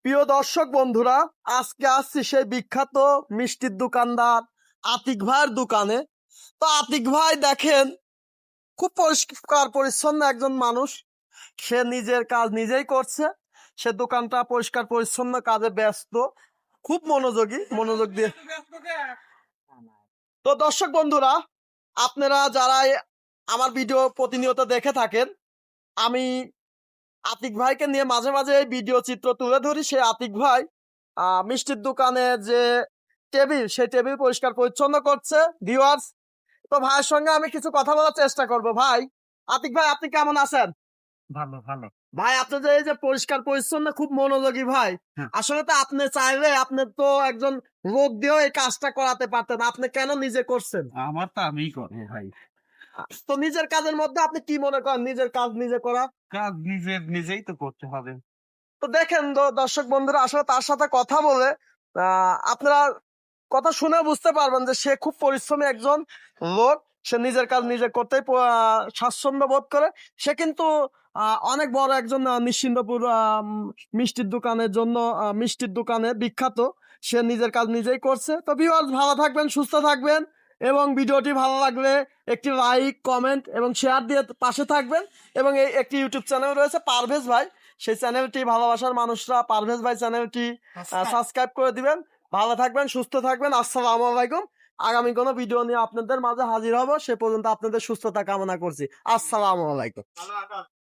প্রিয় দর্শক বন্ধুরা, আজকে আসছি সেই বিখ্যাত মিষ্টির দোকানদার আতিক ভাইয়ের দোকানে। তো আতিক ভাই দেখেন, খুব পরিষ্কার পরিচ্ছন্ন একজন মানুষ। সে নিজের কাজ নিজেই করছে। সে দোকানটা পরিষ্কার পরিচ্ছন্ন কাজে ব্যস্ত, খুব মনোযোগ দিয়ে। তো দর্শক বন্ধুরা, আপনারা যারা আমার ভিডিও প্রতিনিয়ত দেখে থাকেন, আমি আতিক ভাইকে নিয়ে মাঝে মাঝে এই ভিডিও চিত্র তুলে ধরি। সে আতিক ভাই মিষ্টির দোকানে যে টেবিল, সেই টেবিল পরিষ্কার পরিচ্ছন্ন করছে ভিউয়ার্স। তো ভাইয়ের সঙ্গে আমি কিছু কথা বলার চেষ্টা করব। ভাই, আতিক ভাই, আপনি কেমন আছেন? ভালো ভালো। ভাই, আপনি যে এই যে পরিষ্কার পরিচ্ছন্ন, খুব মনোযোগী ভাই। হ্যাঁ। আসলে তো আপনি চাইলে আপনি তো একজন লোক দিয়েও এই কাজটা করাতে পারতেন, আপনি কেন নিজে করছেন? আমার তো আমিই করবো ভাই। তো নিজের কাজের মধ্যে আপনি কি মনে করেন, নিজের কাজ নিজে করা? কাজ নিজেই তো করতে হবে। তো দেখেন দর্শক বন্ধুরা, আসলে তার সাথে কথা বলে আপনারা কথা শুনে বুঝতে পারবেন যে সে খুব পরিশ্রমী একজন লোক। সে নিজের কাজ নিজে করতেই স্বাচ্ছন্দ্য বোধ করে। সে কিন্তু অনেক বড় একজন নিশ্চিন্তপুর মিষ্টির দোকানের জন্য মিষ্টির দোকানে বিখ্যাত। সে নিজের কাজ নিজেই করছে। তো ভিউয়ার্স, ভালো থাকবেন, সুস্থ থাকবেন, এবং ভিডিওটি ভালো লাগলে একটি লাইক, কমেন্ট এবং শেয়ার দিয়ে পাশে থাকবেন। এবং এই একটি ইউটিউব চ্যানেল রয়েছে পারভেজ ভাই, সেই চ্যানেলটি ভালোবাসার মানুষরা পারভেজ ভাই চ্যানেলটি সাবস্ক্রাইব করে দিবেন। ভালো থাকবেন, সুস্থ থাকবেন। আসসালামু আলাইকুম। আগামী কোনো ভিডিও নিয়ে আপনাদের মাঝে হাজির হব। সে পর্যন্ত আপনাদের সুস্থতা কামনা করছি। আসসালামু আলাইকুম।